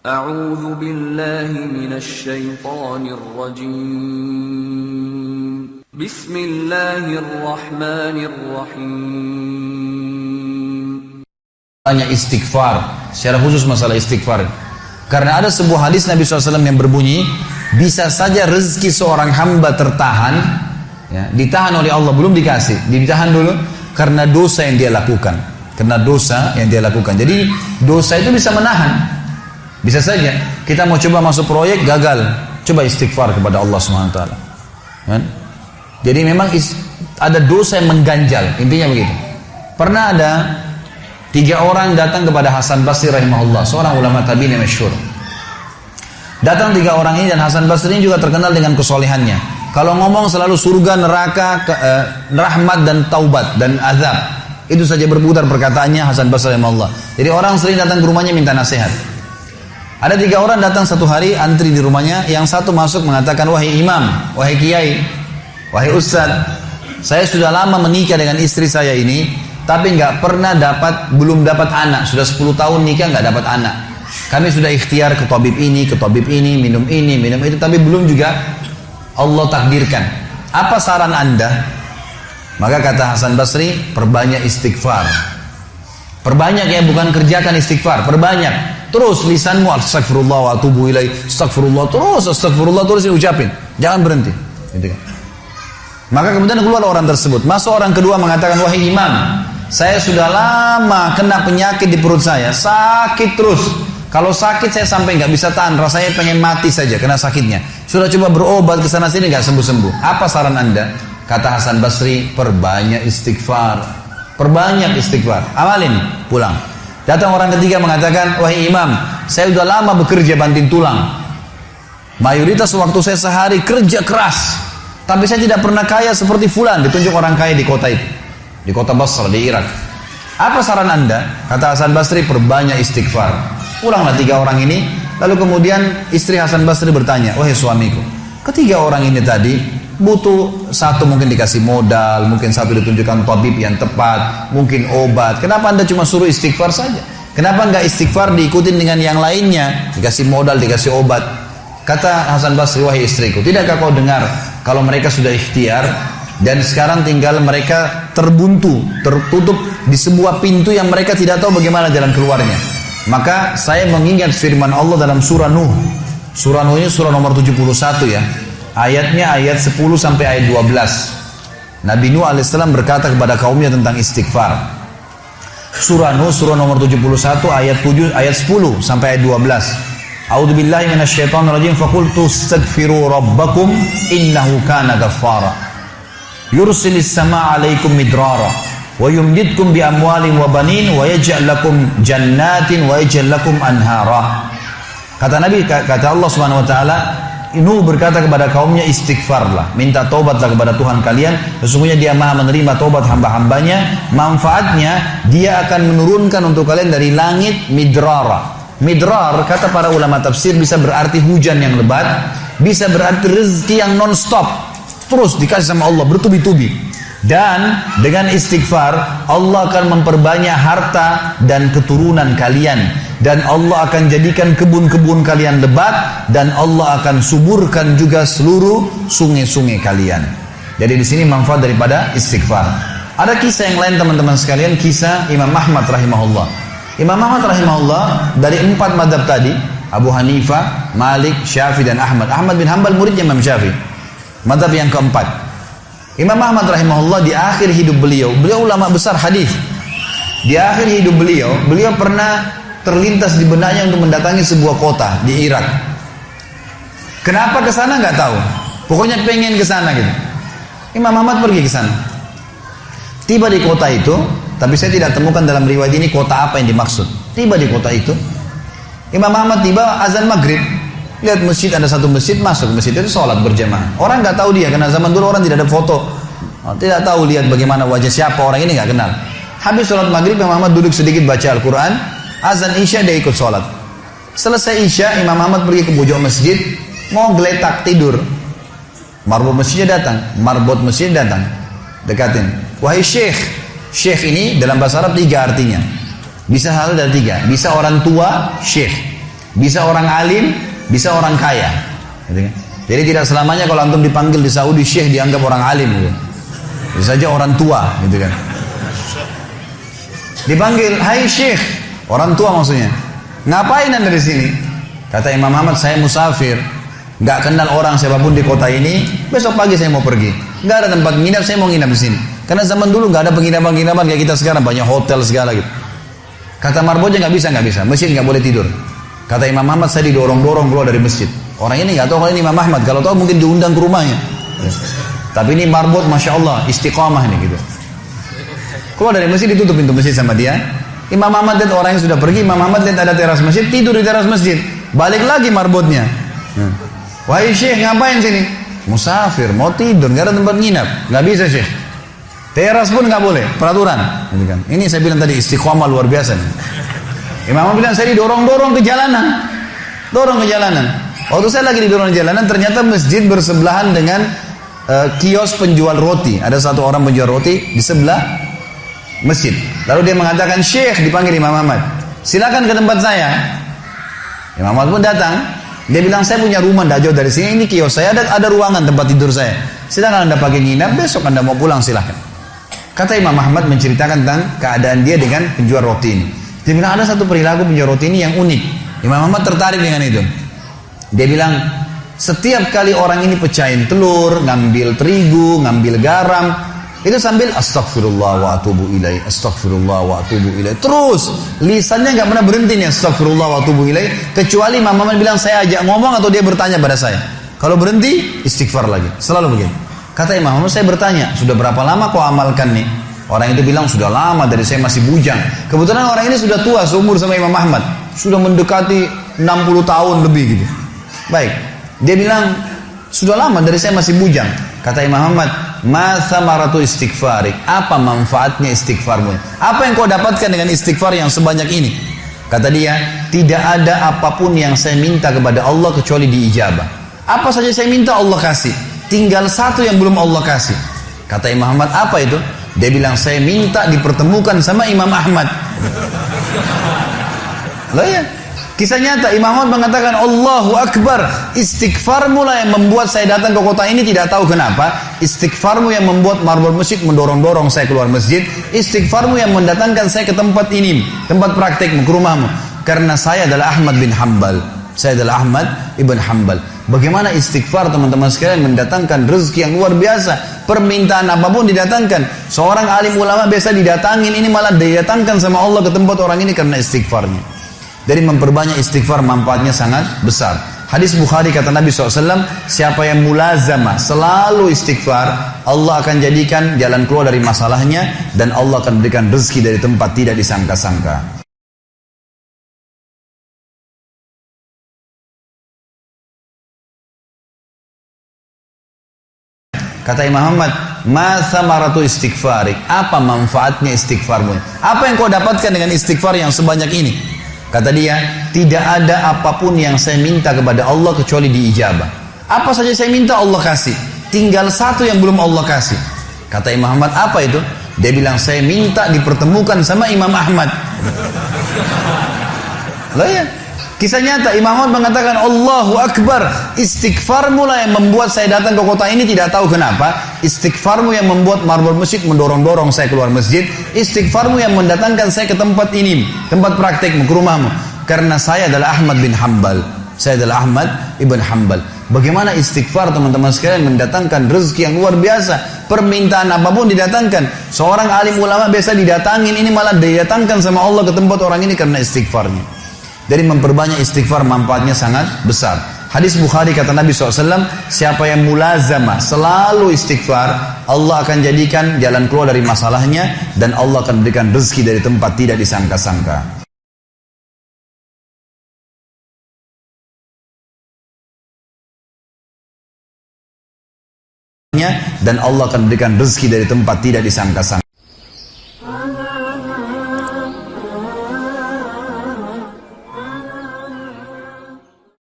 أعوذ بالله من الشيطان الرجيم بسم الله الرحمن الرحيم. Tanya istighfar, secara khusus masalah istighfar. Karena ada sebuah hadis Nabi SAW yang berbunyi, bisa saja rezeki seorang hamba tertahan, ya, ditahan oleh Allah, belum dikasih, ditahan dulu karena dosa yang dia lakukan. Karena dosa yang dia lakukan. Jadi dosa itu bisa menahan. Bisa saja kita mau coba masuk proyek gagal, coba istighfar kepada Allah SWT. Kan? Jadi memang ada dosa yang mengganjal, intinya begitu. Pernah ada 3 orang datang kepada Hasan Basri rahimahullah, seorang ulama tabi'in yang masyhur. Datang 3 orang ini, dan Hasan Basri ini juga terkenal dengan kesolehannya. Kalau ngomong selalu surga, neraka, rahmat dan taubat dan azab. Itu saja berputar perkataannya Hasan Basri rahimahullah. Jadi orang sering datang ke rumahnya minta nasihat. Ada 3 orang datang satu hari, antri di rumahnya. Yang satu masuk mengatakan, wahai imam, wahai kiai, wahai ustaz, saya sudah lama menikah dengan istri saya ini, tapi belum dapat anak. Sudah 10 tahun nikah nggak dapat anak. Kami sudah ikhtiar ke tabib ini, minum itu, tapi belum juga Allah takdirkan. Apa saran anda? Maka kata Hasan Basri, perbanyak istighfar. Perbanyak ya, bukan kerjakan istighfar, perbanyak. Terus lisanmu astagfirullah wa atubu ilaih, astagfirullah terus diucapin, jangan berhenti, gitu kan. Maka kemudian keluar orang tersebut. Masuk orang kedua mengatakan, wahai imam, saya sudah lama kena penyakit di perut saya, sakit terus. Kalau sakit saya sampai nggak bisa tahan, rasanya pengen mati saja kena sakitnya. Sudah coba berobat ke sana sini nggak sembuh-sembuh. Apa saran anda? Kata Hasan Basri, perbanyak istighfar, amalin, pulang. Datang orang ketiga mengatakan, wahai imam, saya sudah lama bekerja banting tulang. Mayoritas waktu saya sehari kerja keras, tapi saya tidak pernah kaya seperti fulan. Ditunjuk orang kaya di kota itu, di kota Basra, di Irak. Apa saran anda? Kata Hasan Basri, perbanyak istighfar. Pulanglah 3 orang ini. Lalu kemudian istri Hasan Basri bertanya, wahai suamiku, ketiga orang ini tadi butuh, satu mungkin dikasih modal, mungkin satu ditunjukkan tabib yang tepat, mungkin obat. Kenapa anda cuma suruh istighfar saja? Kenapa enggak istighfar diikutin dengan yang lainnya? Dikasih modal, dikasih obat. Kata Hasan Basri, wahai istriku, tidakkah kau dengar kalau mereka sudah ikhtiar dan sekarang tinggal mereka terbuntu, tertutup di sebuah pintu yang mereka tidak tahu bagaimana jalan keluarnya. Maka saya mengingat firman Allah dalam surah Nuh. Surah Nuh ini surah nomor 71 ya. Ayatnya ayat 10 sampai ayat 12. Nabi Nuh alaihissalam berkata kepada kaumnya tentang istighfar. Surah Nuh surah nomor 71 ayat 10 sampai ayat 12. A'udzubillahi minasyaitonirrajim, faqultu astaghfiru rabbakum innahu kana ghaffara. Yursilis samaa'a 'alaikum midrara wa yumdidkum bi amwalin wa banin wa yaj'al lakum jannatin wa yaj'al lakum anhara. Kata Nabi, kata Allah Subhanahu wa taala, Nuh berkata kepada kaumnya, istighfarlah, minta taubatlah kepada Tuhan kalian, sesungguhnya dia maha menerima taubat hamba-hambanya. Manfaatnya, dia akan menurunkan untuk kalian dari langit midrara. Midrar, kata para ulama tafsir, bisa berarti hujan yang lebat, bisa berarti rezeki yang non-stop, terus dikasih sama Allah, bertubi-tubi. Dan dengan istighfar, Allah akan memperbanyak harta dan keturunan kalian. Dan Allah akan jadikan kebun-kebun kalian lebat, dan Allah akan suburkan juga seluruh sungai-sungai kalian. Jadi di sini manfaat daripada istighfar. Ada kisah yang lain teman-teman sekalian, kisah Imam Ahmad rahimahullah. Imam Ahmad rahimahullah dari 4 madhab tadi, Abu Hanifah, Malik, Syafi'i dan Ahmad. Ahmad bin Hanbal muridnya Imam Syafi'i. Madhab yang keempat. Imam Ahmad rahimahullah di akhir hidup beliau ulama besar hadis. Di akhir hidup beliau pernah terlintas di benaknya untuk mendatangi sebuah kota di Irak. Kenapa ke sana nggak tahu. Pokoknya pengen ke sana gitu. Imam Ahmad pergi ke sana. Tiba di kota itu, tapi saya tidak temukan dalam riwayat ini kota apa yang dimaksud. Tiba di kota itu, Imam Ahmad tiba azan maghrib. Lihat masjid, ada satu masjid, masuk masjid itu sholat berjamaah. Orang nggak tahu dia, karena zaman dulu orang tidak ada foto, tidak tahu lihat bagaimana wajah siapa orang ini, nggak kenal. Habis sholat maghrib, Imam Ahmad duduk sedikit baca Al-Quran. Azan Isya dia ikut sholat. Selesai Isya, Imam Ahmad pergi ke pojok masjid, mau geletak tidur. Marbot masjidnya datang, dekatin. Wahai syekh. Syekh ini dalam bahasa Arab 3 artinya. Bisa satu dari 3. Bisa orang tua, syekh. Bisa orang alim, bisa orang kaya. Gitu kan? Jadi tidak selamanya kalau antum dipanggil di Saudi syekh dianggap orang alim. Gitu. Bisa saja orang tua, gitu kan. Dipanggil, hai syekh, orang tua maksudnya. Ngapain anda di sini? Kata Imam Ahmad, saya musafir, nggak kenal orang siapapun di kota ini. Besok pagi saya mau pergi, nggak ada tempat nginap, saya mau nginap di sini. Karena zaman dulu nggak ada penginapan-penginapan kayak kita sekarang, banyak hotel segala gitu. Kata marbotnya nggak bisa, masjid nggak boleh tidur. Kata Imam Ahmad, saya didorong-dorong keluar dari masjid. Orang ini nggak tahu kalau ini Imam Ahmad, kalau tahu mungkin diundang ke rumahnya. Tapi ini marbot, masya Allah, istiqamah nih gitu. Keluar dari masjid, ditutup pintu masjid sama dia. Imam Ahmad lihat orang yang sudah pergi, Imam Ahmad lihat ada teras masjid, tidur di teras masjid. Balik lagi marbotnya. Wahai syekh, ngapain sini? Musafir, mau tidur, nggak ada tempat nginap. Nggak bisa syekh. Teras pun nggak boleh, peraturan. Ini saya bilang tadi istiqomah luar biasa nih. Imam Ahmad bilang saya didorong-dorong ke jalanan, Waktu saya lagi didorong ke jalanan, ternyata masjid bersebelahan dengan kios penjual roti. Ada satu orang penjual roti di sebelah masjid. Lalu dia mengatakan, syekh, dipanggil Imam Ahmad, silakan ke tempat saya. Imam Ahmad pun datang. Dia bilang, saya punya rumah tidak jauh dari sini, ini kios saya, ada ruangan tempat tidur saya. Silakan anda pakai nginap, besok anda mau pulang silakan. Kata Imam Ahmad menceritakan tentang keadaan dia dengan penjual roti ini. Dia bilang, ada satu perilaku penjual roti ini yang unik. Imam Ahmad tertarik dengan itu. Dia bilang, setiap kali orang ini pecahin telur, ngambil terigu, ngambil garam, itu sambil astagfirullah wa atubu ilaih, astagfirullah wa atubu ilaih. Terus lisannya nggak pernah berhenti nih, astagfirullah wa atubu ilaih, kecuali Imam Ahmad bilang saya ajak ngomong atau dia bertanya pada saya. Kalau berhenti istighfar lagi, selalu begini. Kata Imam Ahmad, saya bertanya, sudah berapa lama kau amalkan nih? Orang itu bilang, sudah lama, dari saya masih bujang. Kebetulan orang ini sudah tua seumur sama Imam Ahmad, sudah mendekati 60 tahun lebih gitu. Baik, dia bilang, sudah lama, dari saya masih bujang. Kata Imam Ahmad, ma thamaratu istighfarik, apa manfaatnya istighfarmu? Apa yang kau dapatkan dengan istighfar yang sebanyak ini? Kata dia, tidak ada apapun yang saya minta kepada Allah kecuali diijabah. Apa saja saya minta Allah kasih, tinggal satu yang belum Allah kasih. Kata Imam Ahmad, apa itu? Dia bilang, saya minta dipertemukan sama Imam Ahmad. Lah ya, kisah nyata. Imam Ahmad mengatakan, Allahu Akbar, istighfarmu lah yang membuat saya datang ke kota ini, tidak tahu kenapa. Istighfarmu yang membuat marbot masjid mendorong-dorong saya keluar masjid. Istighfarmu yang mendatangkan saya ke tempat ini, tempat praktekmu, ke rumahmu. Karena saya adalah Ahmad bin Hanbal. Saya adalah Ahmad ibn Hanbal. Bagaimana istighfar teman-teman sekalian mendatangkan rezeki yang luar biasa. Permintaan apapun didatangkan. Seorang alim ulama biasa didatangin, ini malah didatangkan sama Allah ke tempat orang ini karena istighfarnya. Dari memperbanyak istighfar manfaatnya sangat besar. Hadis Bukhari kata Nabi SAW, siapa yang mulazamah selalu istighfar, Allah akan jadikan jalan keluar dari masalahnya dan Allah akan berikan rezeki dari tempat tidak disangka-sangka. Kata Imam Ahmad, ma thamaratu istighfarik, apa manfaatnya istighfarmu? Apa yang kau dapatkan dengan istighfar yang sebanyak ini? Kata dia, tidak ada apapun yang saya minta kepada Allah kecuali diijabah. Apa saja saya minta Allah kasih, tinggal satu yang belum Allah kasih. Kata Imam Ahmad, apa itu? Dia bilang, saya minta dipertemukan sama Imam Ahmad. Lah ya, kisah nyata. Imam Ahmad mengatakan, Allahu Akbar, istighfarmu lah yang membuat saya datang ke kota ini, tidak tahu kenapa. Istighfarmu yang membuat marbot masjid mendorong-dorong saya keluar masjid. Istighfarmu yang mendatangkan saya ke tempat ini, tempat praktekmu, ke rumahmu. Karena saya adalah Ahmad bin Hanbal. Saya adalah Ahmad ibn Hanbal. Bagaimana istighfar teman-teman sekalian mendatangkan rezeki yang luar biasa. Permintaan apapun didatangkan. Seorang alim ulama biasa didatangin, ini malah didatangkan sama Allah ke tempat orang ini karena istighfarnya. Dari memperbanyak istighfar manfaatnya sangat besar. Hadis Bukhari kata Nabi SAW, siapa yang mulazamah selalu istighfar, Allah akan jadikan jalan keluar dari masalahnya dan Allah akan berikan rezeki dari tempat tidak disangka-sangka. Dan Allah akan berikan rezeki dari tempat tidak disangka-sangka.